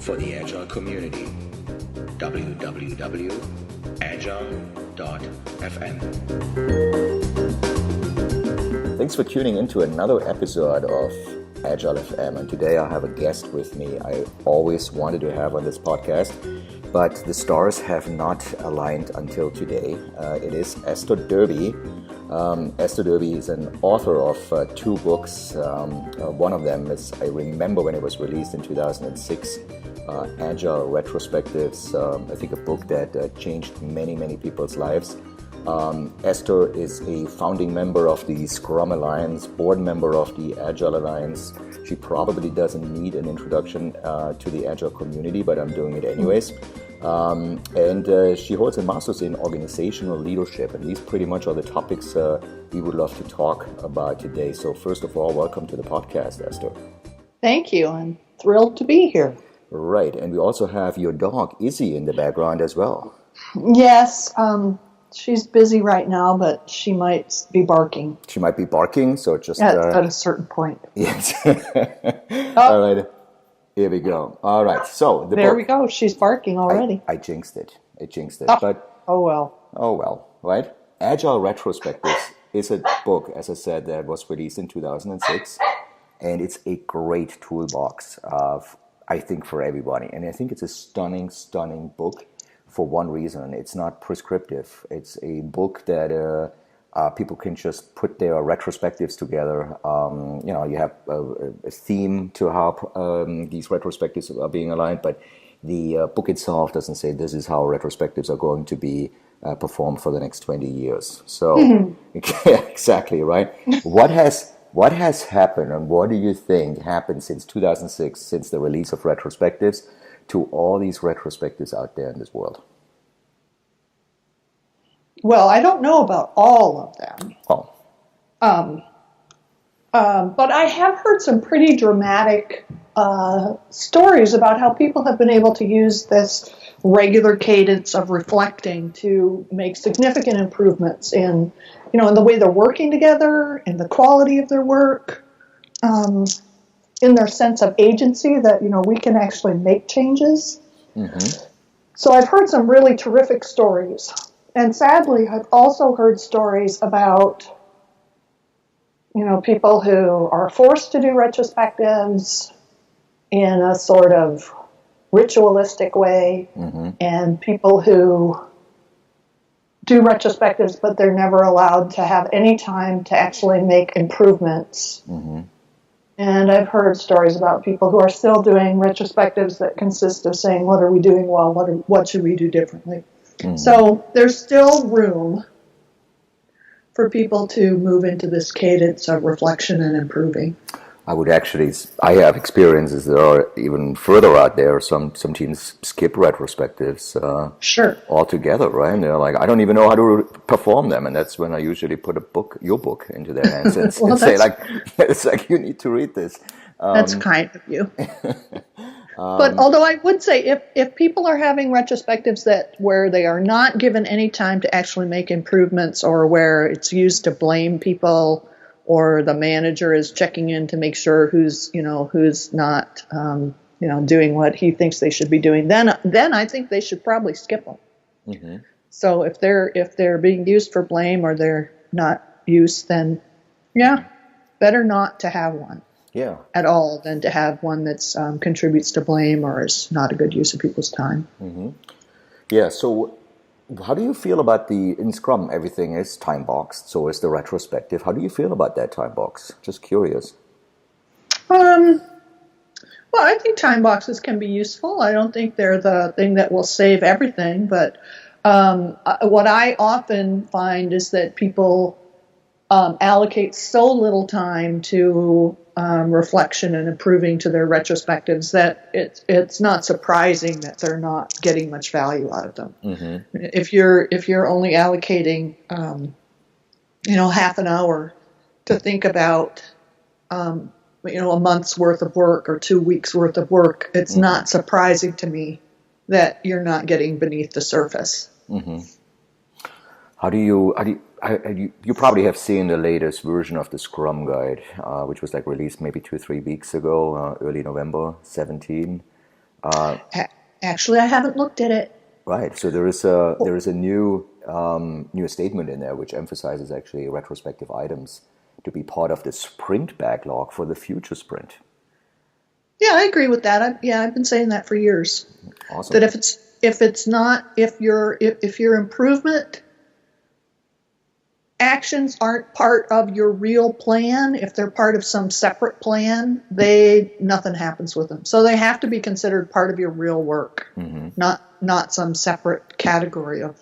for the Agile community. www.Agile.FM. Thanks for tuning into another episode of Agile.FM, and today I have a guest with me I always wanted to have on this podcast, but the stars have not aligned until today. It is Esther Derby. Esther Derby is an author of two books. One of them is, I remember when it was released in 2006, Agile Retrospectives, I think a book that changed many people's lives. Esther is a founding member of the Scrum Alliance, board member of the Agile Alliance. She probably doesn't need an introduction to the Agile community, but I'm doing it anyways. And she holds a master's in organizational leadership, and these pretty much are the topics we would love to talk about today. So first of all, welcome to the podcast, Esther. Thank you. I'm thrilled to be here. Right, and we also have your dog, Izzy, in the background as well. Yes, she's busy right now, but she might be barking. She might be barking, so just... At a certain point. Yes. All right, here we go. All right, so... There we go, she's barking already. I jinxed it. Oh, but oh well, right? Agile Retrospectives is a book, as I said, that was released in 2006, and it's a great toolbox of... I think for everybody. And I think it's a stunning book for one reason. It's not prescriptive. It's a book that people can just put their retrospectives together. You have a theme to how these retrospectives are being aligned, but the book itself doesn't say this is how retrospectives are going to be performed for the next 20 years. So, exactly, right? What has happened, and what do you think happened since 2006, since the release of retrospectives, to all these retrospectives out there in this world? Well, I don't know about all of them. Oh. But I have heard some pretty dramatic stories about how people have been able to use this regular cadence of reflecting to make significant improvements in the way they're working together, in the quality of their work, in their sense of agency that, we can actually make changes. Mm-hmm. So I've heard some really terrific stories. And sadly, I've also heard stories about, people who are forced to do retrospectives in a sort of ritualistic way, mm-hmm. and people who do retrospectives, but they're never allowed to have any time to actually make improvements. Mm-hmm. And I've heard stories about people who are still doing retrospectives that consist of saying, what are we doing well? What should we do differently? Mm-hmm. So there's still room for people to move into this cadence of reflection and improving. I have experiences that are even further out there. Some teams skip retrospectives sure. altogether, right? And they're like, I don't even know how to perform them. And that's when I usually put your book into their hands and, and say, it's like, you need to read this. That's kind of you. But although I would say if people are having retrospectives where they are not given any time to actually make improvements, or where it's used to blame people, or the manager is checking in to make sure who's not, doing what he thinks they should be doing, then I think they should probably skip them. Mm-hmm. So if they're being used for blame, or they're not used, then better not to have one. Yeah. At all than to have one that's contributes to blame or is not a good use of people's time. Mm-hmm. Yeah. So, how do you feel about in Scrum? Everything is time boxed. So is the retrospective. How do you feel about that time box? Just curious. Well, I think time boxes can be useful. I don't think they're the thing that will save everything, but what I often find is that people allocate so little time to reflection and improving to their retrospectives that it's not surprising that they're not getting much value out of them. Mm-hmm. If you're only allocating half an hour to think about a month's worth of work or 2 weeks worth of work, it's mm-hmm. not surprising to me that you're not getting beneath the surface. Mm-hmm. How do you you probably have seen the latest version of the Scrum Guide, which was released maybe 2-3 weeks ago, early November 17. Actually, I haven't looked at it. Right. So there is a new statement in there which emphasizes actually retrospective items to be part of the sprint backlog for the future sprint. Yeah, I agree with that. I've been saying that for years. Awesome. That if your improvement actions aren't part of your real plan, if they're part of some separate plan, nothing happens with them. So they have to be considered part of your real work, not some separate category of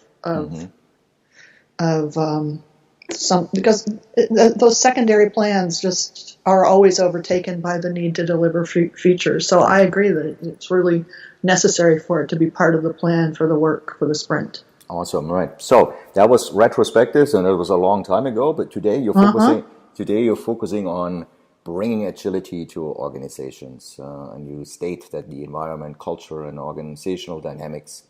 some, because those secondary plans just are always overtaken by the need to deliver features. So I agree that it's really necessary for it to be part of the plan for the work for the sprint. Awesome, right. So that was retrospectives, and it was a long time ago. But today you're focusing on bringing agility to organizations, and you state that the environment, culture, and organizational dynamics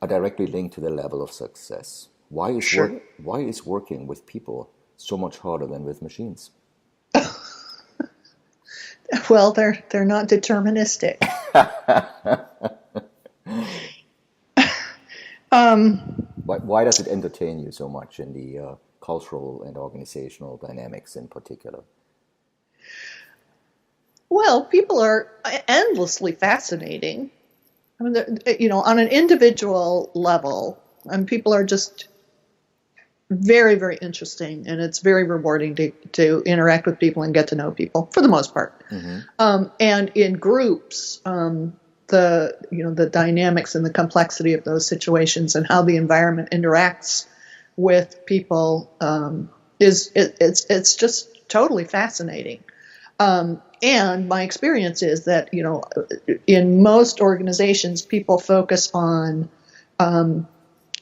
are directly linked to the level of success. Why is working with people so much harder than with machines? Well, they're not deterministic. Why does it entertain you so much in the cultural and organizational dynamics in particular? Well, people are endlessly fascinating. I mean, on an individual level, and people are just very, very interesting, and it's very rewarding to interact with people and get to know people for the most part. And in groups, the dynamics and the complexity of those situations and how the environment interacts with people it's just totally fascinating. And my experience is that in most organizations, people focus on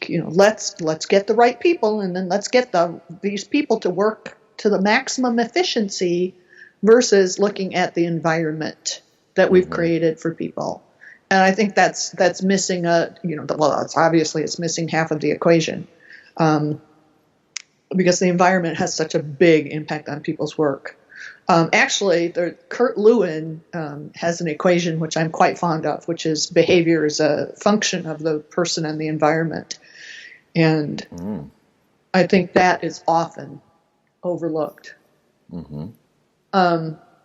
let's get the right people, and then let's get these people to work to the maximum efficiency, versus looking at the environment that we've created for people. And I think that's missing it's missing half of the equation, because the environment has such a big impact on people's work. Actually, Kurt Lewin has an equation which I'm quite fond of, which is behavior is a function of the person and the environment. And I think that is often overlooked.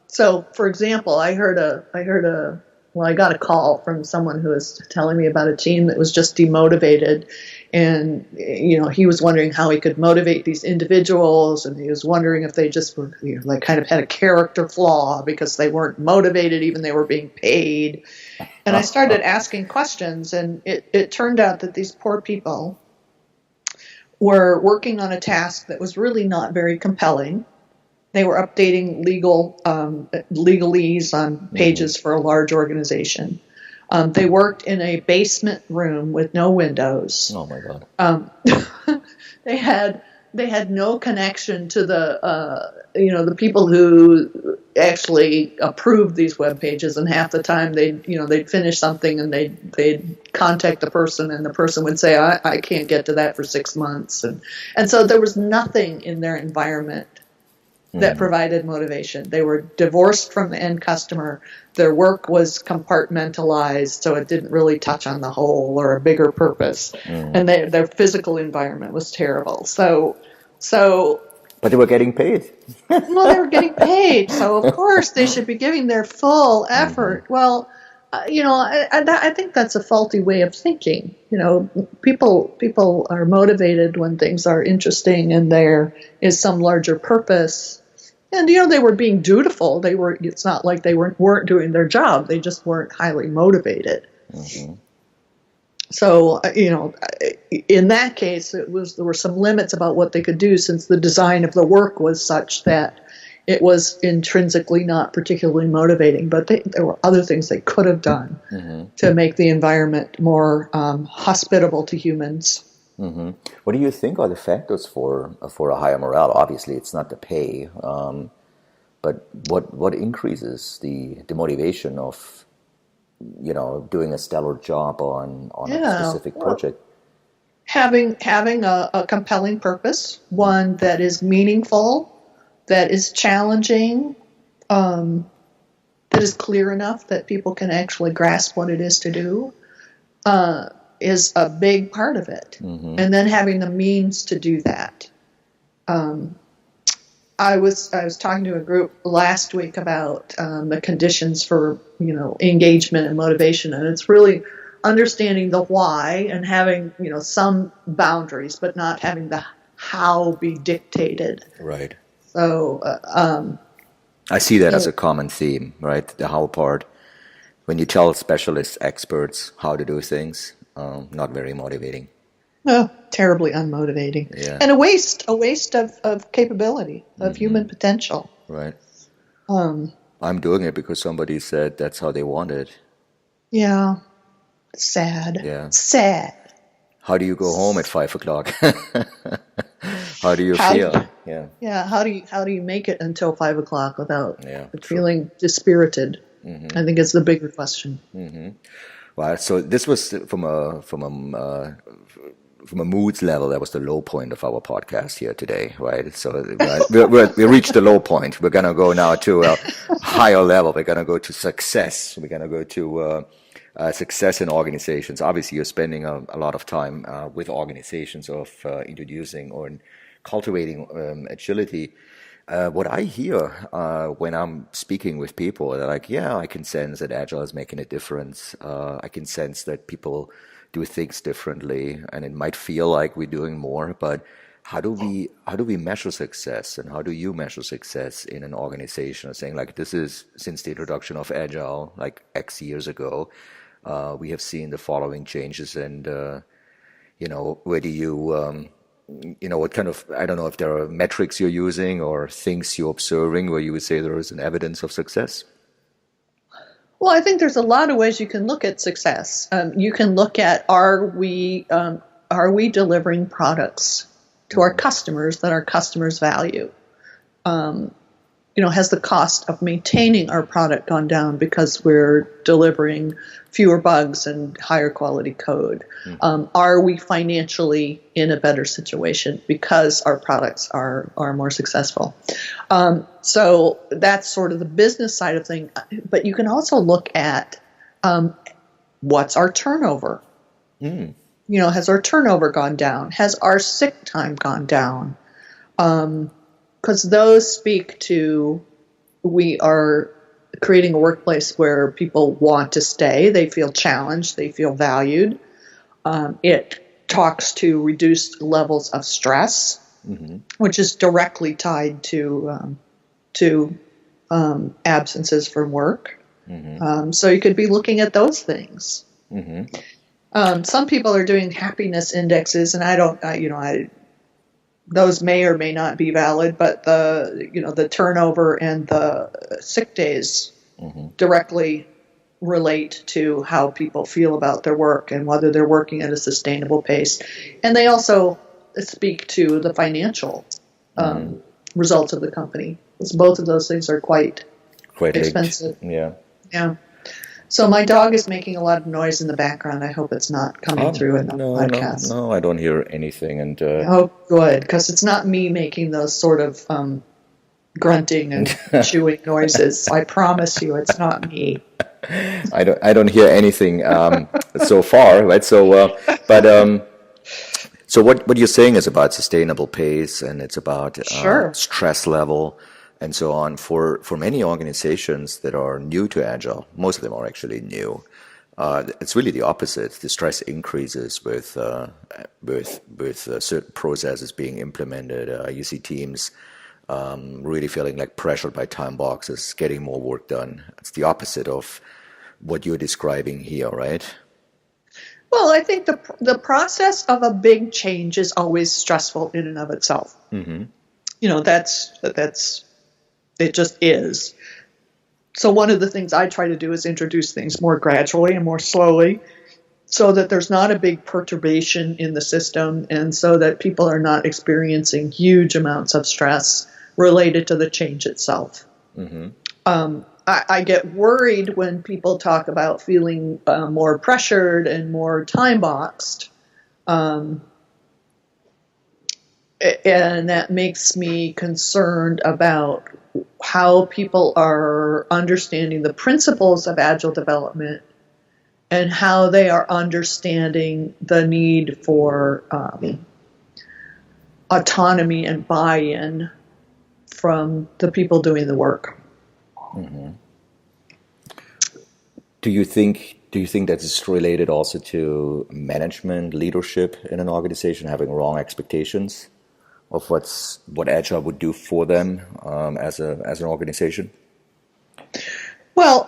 So, for example, I got a call from someone who was telling me about a team that was just demotivated, and he was wondering how he could motivate these individuals, and he was wondering if they just were kind of had a character flaw because they weren't motivated even they were being paid. And I started asking questions, and it turned out that these poor people were working on a task that was really not very compelling. They were updating legalese on pages for a large organization. They worked in a basement room with no windows. Oh my God! They had no connection to the people who actually approved these web pages, and half the time they'd finish something and they'd contact the person, and the person would say, I can't get to that for 6 months, and so there was nothing in their environment that provided motivation. They were divorced from the end customer. Their work was compartmentalized, so it didn't really touch on the whole or a bigger purpose. And their physical environment was terrible. So. But they were getting paid. Well, they were getting paid, so of course they should be giving their full effort. Well, I think that's a faulty way of thinking. People are motivated when things are interesting and there is some larger purpose. And they were being dutiful. It's not like they weren't doing their job. They just weren't highly motivated. So in that case, there were some limits about what they could do, since the design of the work was such that it was intrinsically not particularly motivating, but there were other things they could have done to make the environment more hospitable to humans. What do you think are the factors for a higher morale? Obviously, it's not the pay, but what increases the motivation of doing a stellar job on a specific project? Having a compelling purpose, one that is meaningful, that is challenging, that that is clear enough that people can actually grasp what it is to do is a big part of it. And then having the means to do that. I was talking to a group last week about the conditions for engagement and motivation, and it's really understanding the why and having some boundaries, but not having the how be dictated. Right. So I see that as a common theme, right? The how part. When you tell specialists, experts how to do things, not very motivating. Oh, terribly unmotivating. Yeah. And a waste of capability, of human potential. Right. I'm doing it because somebody said that's how they want it. Yeah. Sad. Yeah. Sad. How do you go home at 5 o'clock? How do you feel? Yeah. Yeah. How do you make it until 5 o'clock without feeling dispirited? I think it's the bigger question. Well, so this was from a moods level. That was the low point of our podcast here today, right? So we reached the low point. We're gonna go now to a higher level. We're gonna go to success. We're gonna go to success in organizations. Obviously, you're spending a lot of time with organizations of introducing or cultivating agility. What I hear when I'm speaking with people, they're like, yeah, I can sense that Agile is making a difference. I can sense that people do things differently, and it might feel like we're doing more, but how do we measure success, and how do you measure success in an organization? Saying like, this is since the introduction of Agile, like X years ago, we have seen the following changes, and where do you what kind of, I don't know if there are metrics you're using or things you're observing where you would say there is an evidence of success? Well, I think there's a lot of ways you can look at success. You can look at are we delivering products to our customers that our customers value? Has the cost of maintaining our product gone down because we're delivering fewer bugs and higher quality code? Are we financially in a better situation because our products are more successful? So that's sort of the business side of things. But you can also look at what's our turnover? Has our turnover gone down? Has our sick time gone down? Because those speak to, we are creating a workplace where people want to stay, they feel challenged, they feel valued. It talks to reduced levels of stress, which is directly tied to absences from work. So you could be looking at those things. Some people are doing happiness indexes, and those may or may not be valid, but the turnover and the sick days directly relate to how people feel about their work and whether they're working at a sustainable pace. And they also speak to the financial results of the company, because both of those things are quite expensive. Yeah. So my dog is making a lot of noise in the background. I hope it's not coming through in the podcast. No, I don't hear anything. And oh, good, because it's not me making those sort of grunting and chewing noises. I promise you, it's not me. I don't hear anything so far, right? So, so what you're saying is about sustainable pace, and it's about stress level, and so on. For many organizations that are new to Agile, most of them are actually new. It's really the opposite. The stress increases with certain processes being implemented. You see teams really feeling like pressured by time boxes, getting more work done. It's the opposite of what you're describing here, right? Well, I think the process of a big change is always stressful in and of itself. That's it just is. So one of the things I try to do is introduce things more gradually and more slowly, so that there's not a big perturbation in the system, and so that people are not experiencing huge amounts of stress related to the change itself. I get worried when people talk about feeling more pressured and more time boxed. and that makes me concerned about how people are understanding the principles of Agile development and how they are understanding the need for autonomy and buy-in from the people doing the work. Mm-hmm. Do you think that is related also to management, leadership in an organization having wrong expectations of what Agile would do for them as an organization? Well,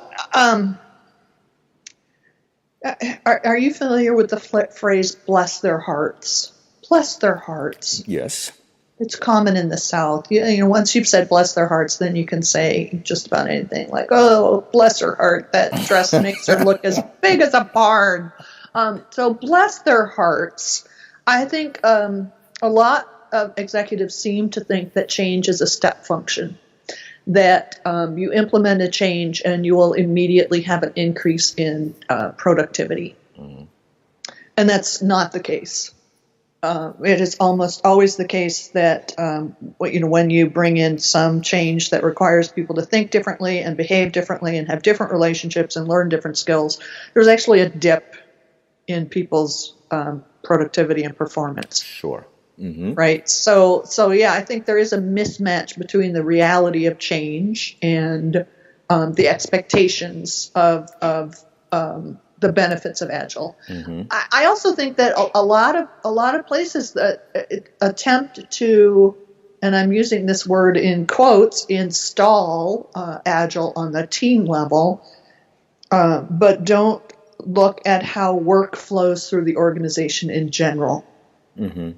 are you familiar with the phrase "bless their hearts"? Bless their hearts. Yes. It's common in the South. You know, once you've said "bless their hearts," then you can say just about anything, like, "Oh, bless her heart. That dress makes her look as big as a barn." So, bless their hearts. I think a lot of executives seem to think that change is a step function. That you implement a change and you will immediately have an increase in productivity. Mm-hmm. And that's not the case. It is almost always the case that when you bring in some change that requires people to think differently and behave differently and have different relationships and learn different skills, there's actually a dip in people's productivity and performance. Sure. Mm-hmm. Right. So yeah, I think there is a mismatch between the reality of change and the expectations of the benefits of Agile. Mm-hmm. I also think that a lot of places that attempt to, and I'm using this word in quotes, install Agile on the team level, but don't look at how work flows through the organization in general. Mm-hmm.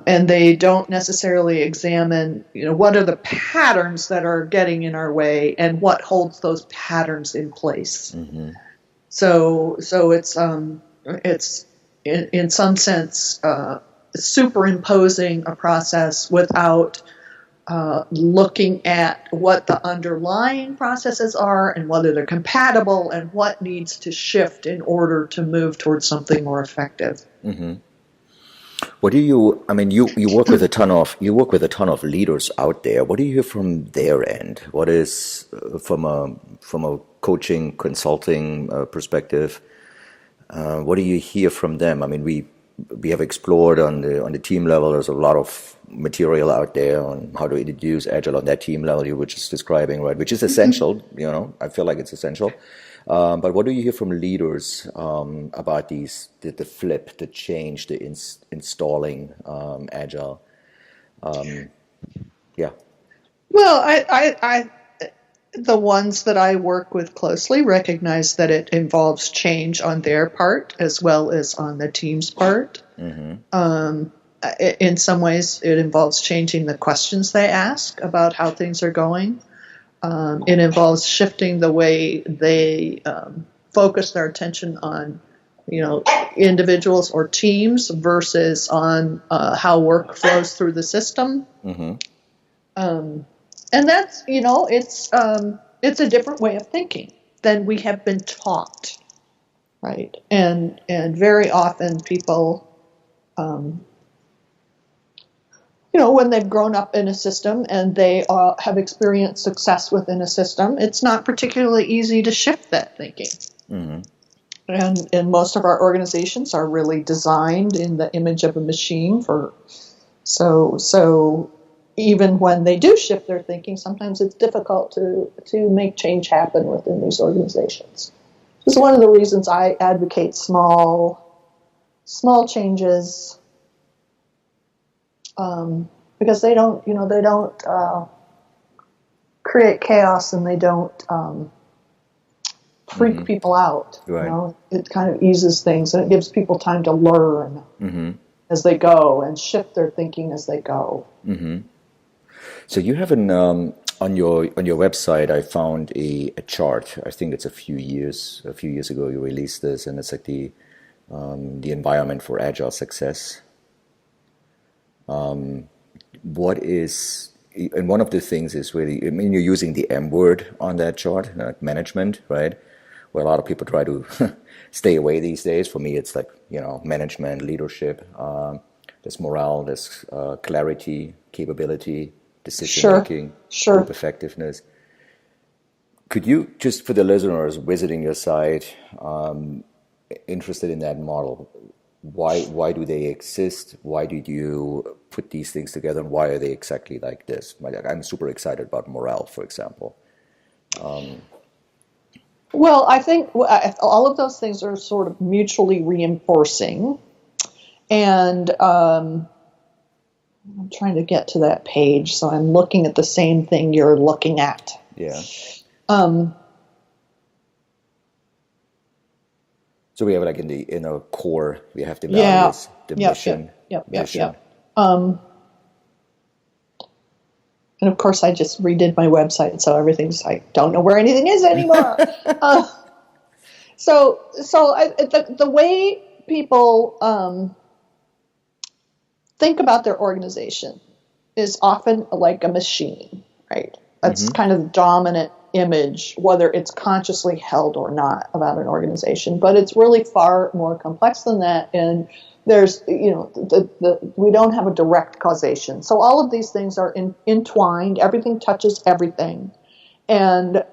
And they don't necessarily examine, what are the patterns that are getting in our way and what holds those patterns in place. Mm-hmm. So it's in some sense superimposing a process without looking at what the underlying processes are and whether they're compatible and what needs to shift in order to move towards something more effective. Mm-hmm. What do you work with a ton of leaders out there. What do you hear from their end? What is from a coaching, consulting perspective? What do you hear from them? I mean, we have explored on the team level. There's a lot of material out there on how to introduce Agile on that team level you were just describing, right? Which is essential. I feel like it's essential. But what do you hear from leaders about the flip, the change, the installing Agile? Yeah. Well, I the ones that I work with closely recognize that it involves change on their part as well as on the team's part. Mm-hmm. In some ways, it involves changing the questions they ask about how things are going. It involves shifting the way they focus their attention on, individuals or teams versus on how work flows through the system. Mm-hmm. And that's, it's a different way of thinking than we have been taught, right? And very often people, when they've grown up in a system and they have experienced success within a system, it's not particularly easy to shift that thinking. Mm-hmm. And most of our organizations are really designed in the image of a machine so even when they do shift their thinking, sometimes it's difficult to make change happen within these organizations. This is one of the reasons I advocate small changes. Because they don't create chaos and they don't freak mm-hmm. people out. Right. It kind of eases things and it gives people time to learn mm-hmm. as they go and shift their thinking as they go. Mm-hmm. So you have on your website, I found a chart. I think it's a few years ago you released this, and it's like the environment for Agile success. What is, and one of the things is really, you're using the M word on that chart, like management, right? Where a lot of people try to stay away these days. For me, it's like, management, leadership. there's morale, there's clarity, capability, decision-making, group effectiveness. Could you, just for the listeners visiting your site, interested in that model, why do they exist? Why did you put these things together, and why are they exactly like this? I'm super excited about morale, for example. Well, I think all of those things are sort of mutually reinforcing. And I'm trying to get to that page, so I'm looking at the same thing you're looking at. Yeah. So we have like in the inner core, we have the values, the mission. And of course, I just redid my website, so everything's, I don't know where anything is anymore. So the way people think about their organization is often like a machine, right? That's kind of the dominant image, whether it's consciously held or not, about an organization. But it's really far more complex than that, and there's, we don't have a direct causation. So all of these things are entwined. Everything touches everything. And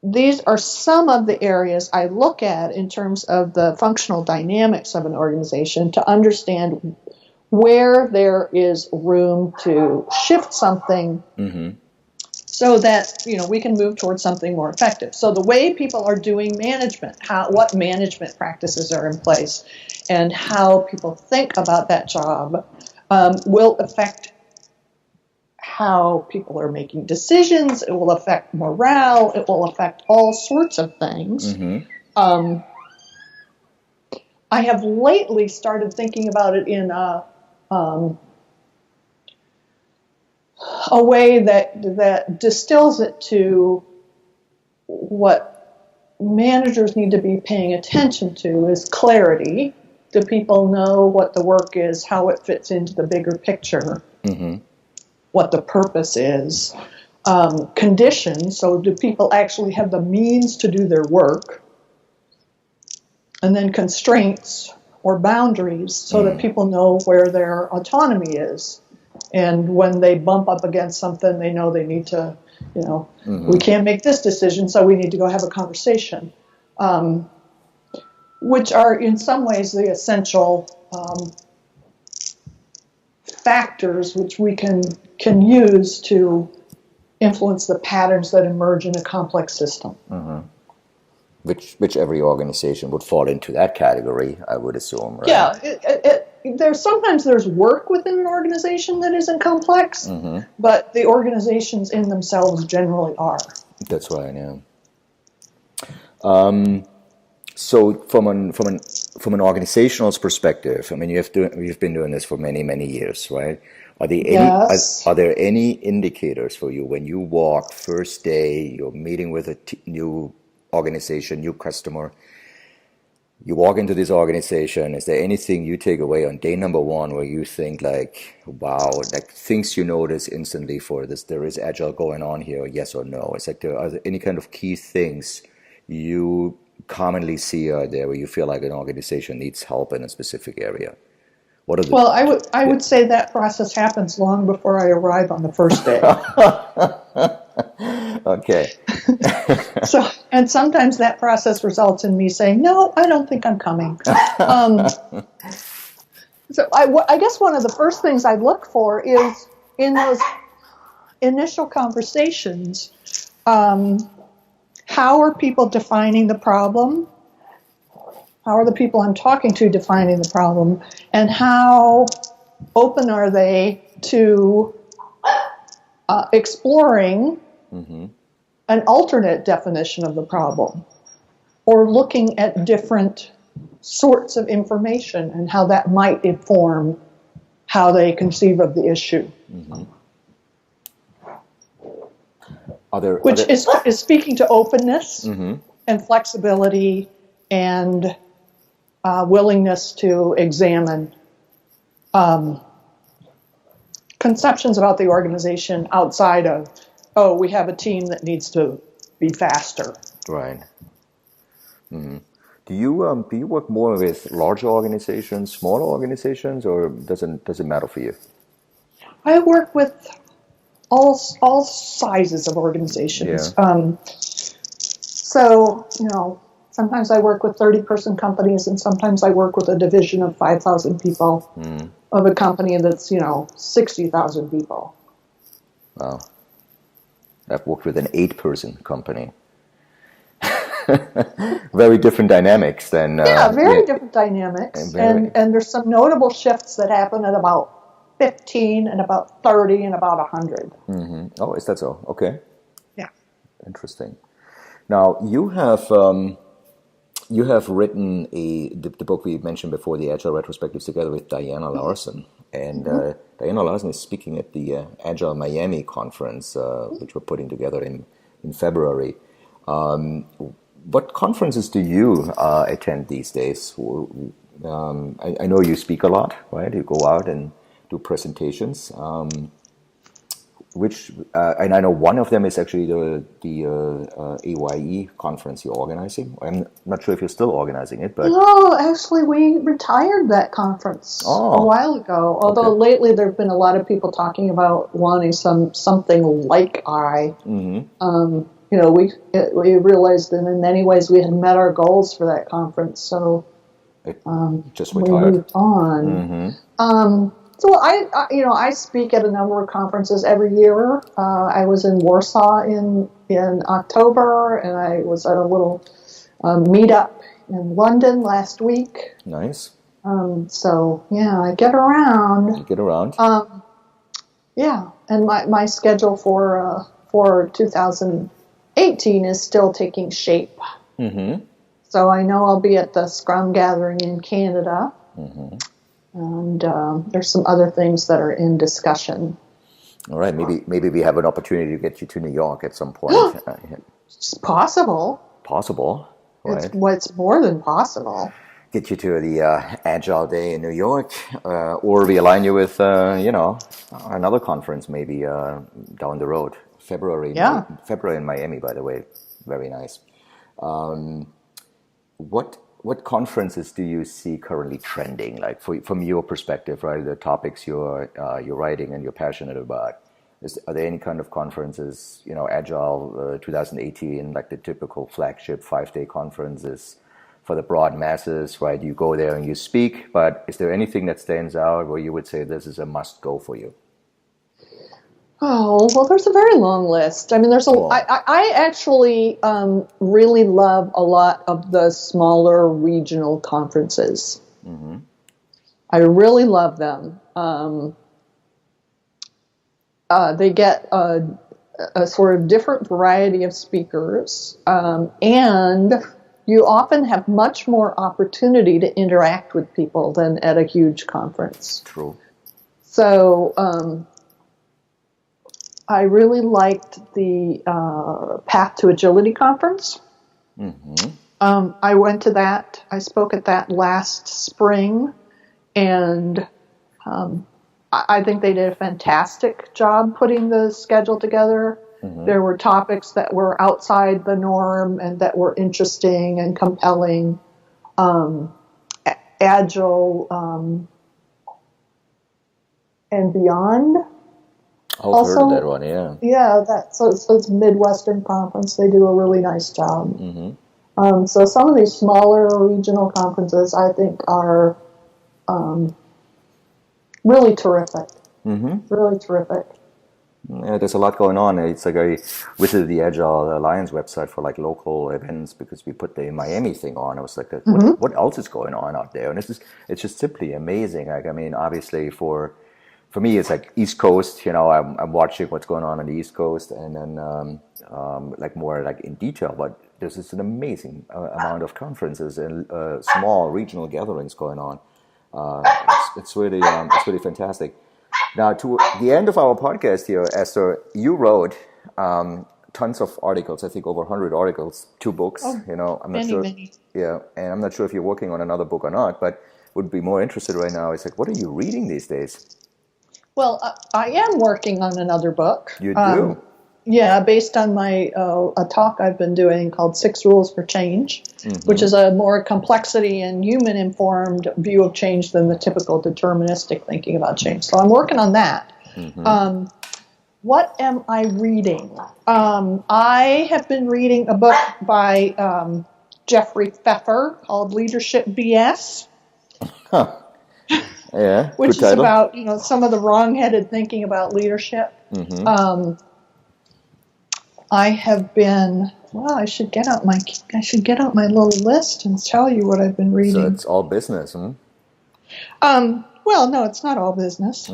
these are some of the areas I look at in terms of the functional dynamics of an organization to understand where there is room to shift something so that, we can move towards something more effective. So the way people are doing management, what management practices are in place, and how people think about that job will affect how people are making decisions. It will affect morale. It will affect all sorts of things. I have lately started thinking about it in a way that distills it to what managers need to be paying attention to is clarity. Do people know what the work is, how it fits into the bigger picture, what the purpose is? Conditions, so do people actually have the means to do their work? And then constraints or boundaries, so that people know where their autonomy is. And when they bump up against something, they know they need to, we can't make this decision, so we need to go have a conversation. Which are in some ways the essential factors which we can use to influence the patterns that emerge in a complex system. Which every organization would fall into that category, I would assume, right? Yeah, there's work within an organization that isn't complex, but the organizations in themselves generally are. That's right, yeah. So from an organizational perspective, I mean, you've been doing this for many, many years, right? Are there any indicators for you when you walk first day, you're meeting with a new organization, new customer, you walk into this organization, is there anything you take away on day number one where you think like, wow, like things you notice instantly for this, there is Agile going on here, yes or no? It's like, are there any kind of key things you commonly see out there where you feel like an organization needs help in a specific area? Well, I would say that process happens long before I arrive on the first day. Okay. And sometimes that process results in me saying, no, I don't think I'm coming. So I guess one of the first things I look for is in those initial conversations, how are people defining the problem? How are the people I'm talking to defining the problem? And how open are they to exploring an alternate definition of the problem, or looking at different sorts of information and how that might inform how they conceive of the issue? Which is speaking to openness and flexibility and willingness to examine conceptions about the organization outside of, oh, we have a team that needs to be faster. Right. Do you work more with larger organizations, smaller organizations, or does it matter for you? I work with all sizes of organizations. Yeah. So, sometimes I work with 30-person companies, and sometimes I work with a division of 5,000 people of a company that's, 60,000 people. Wow. I've worked with an 8-person company. Very different dynamics than... very different dynamics. And there's some notable shifts that happen at about 15 and about 30 and about 100. Mm-hmm. Oh, is that so? Okay. Yeah. Interesting. Now, you have written the book we mentioned before, the Agile Retrospectives, together with Diana Larson. And Diana Larson is speaking at the Agile Miami conference, which we're putting together in February. What conferences do you attend these days? I know you speak a lot, right? You go out and do presentations. And I know one of them is actually the AYE conference you're organizing. I'm not sure if you're still organizing it, but no, actually, we retired that conference a while ago. Although lately there have been a lot of people talking about wanting something like I. Mm-hmm. We realized that in many ways we had met our goals for that conference, so just we retired. moved on. Mm-hmm. So I speak at a number of conferences every year. I was in Warsaw in October, and I was at a little meetup in London last week. Nice. I get around. You get around. And my schedule for 2018 is still taking shape. Mm-hmm. So I know I'll be at the Scrum Gathering in Canada. Mm-hmm. And there's some other things that are in discussion. All right, maybe we have an opportunity to get you to New York at some point. It's possible. Possible, right? It's more than possible. Get you to the Agile Day in New York, or we align you with another conference maybe down the road. February in Miami, by the way, very nice. What conferences do you see currently trending? Like from your perspective, right? The topics you're writing and you're passionate about. Are there any kind of conferences, Agile 2018, like the typical flagship 5-day conferences for the broad masses, right? You go there and you speak, but is there anything that stands out where you would say this is a must go for you? Oh, well, there's a very long list. I mean, I actually really love a lot of the smaller regional conferences. Mm-hmm. I really love them. They get a sort of different variety of speakers, and you often have much more opportunity to interact with people than at a huge conference. True. So, I really liked the Path to Agility conference. Mm-hmm. I went to that. I spoke at that last spring, and I think they did a fantastic job putting the schedule together. Mm-hmm. There were topics that were outside the norm and that were interesting and compelling. Agile and Beyond. I've heard of that one, yeah. Yeah, so it's Midwestern Conference. They do a really nice job. Mm-hmm. So some of these smaller regional conferences, I think, are really terrific. Mm-hmm. Really terrific. Yeah, there's a lot going on. It's like I visited the Agile Alliance website for like local events because we put the Miami thing on. I was like, what else is going on out there? And it's just simply amazing. Like, I mean, obviously for me, it's like East Coast. I'm watching what's going on the East Coast, and then like more like in detail. But there's just an amazing amount of conferences and small regional gatherings going on. It's really fantastic. Now, to the end of our podcast here, Esther, you wrote tons of articles. I think over 100 articles, 2 books. I'm not sure. Many. Yeah, and I'm not sure if you're working on another book or not. But would be more interested right now. It's like, what are you reading these days? Well, I am working on another book. You do? based on my a talk I've been doing called 6 Rules for Change, which is a more complexity and human-informed view of change than the typical deterministic thinking about change. So I'm working on that. What am I reading? I have been reading a book by Jeffrey Pfeffer called Leadership BS. Yeah, which is about some of the wrong-headed thinking about leadership. I have been. Well, I should get out my little list and tell you what I've been reading. So it's all business, Well, no, it's not all business.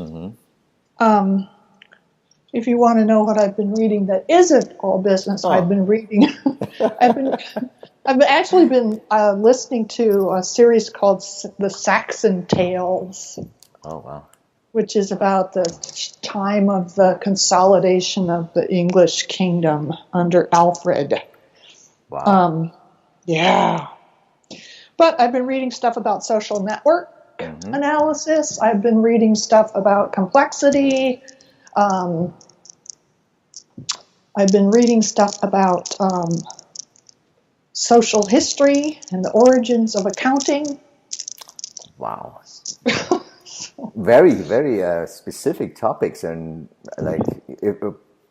If you want to know what I've been reading that isn't all business, I've been reading. I've actually been listening to a series called The Saxon Tales. Oh, wow. Which is about the time of the consolidation of the English kingdom under Alfred. Wow. Yeah. But I've been reading stuff about social network analysis. I've been reading stuff about complexity. I've been reading stuff about social history and the origins of accounting. Wow. Very, very specific topics, and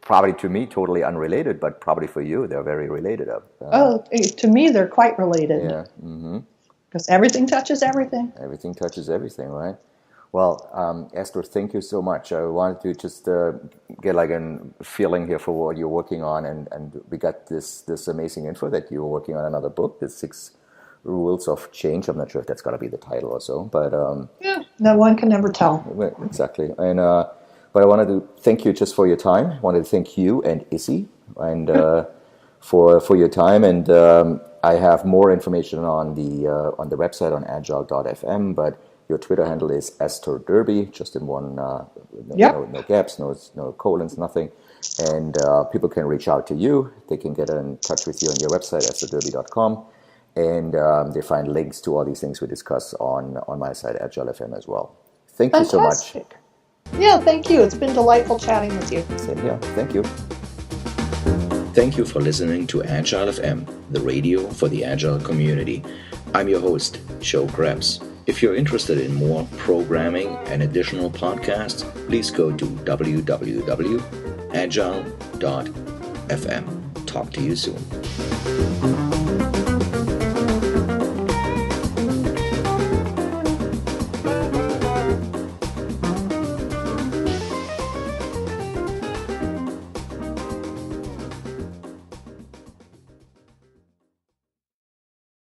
probably to me totally unrelated, but probably for you they're very related. To me they're quite related. Yeah. Because everything touches everything. Everything touches everything, right? Well, Esther, thank you so much. I wanted to just get like a feeling here for what you're working on, and we got this amazing info that you're working on another book, the 6 Rules of Change. I'm not sure if that's going to be the title or so, but no one can ever tell. Exactly. And but I wanted to thank you just for your time. I wanted to thank you and Issy and for your time. And I have more information on the website on Agile.FM, but your Twitter handle is Esther Derby, just in one, no gaps, no colons, nothing. And people can reach out to you. They can get in touch with you on your website, estherderby.com. And they find links to all these things we discuss on my site, Agile.FM as well. Thank you so much. Yeah, thank you. It's been delightful chatting with you. Same here. Thank you. Thank you for listening to Agile.FM, the radio for the Agile community. I'm your host, Joe Krebs. If you're interested in more programming and additional podcasts, please go to www.agile.fm. Talk to you soon.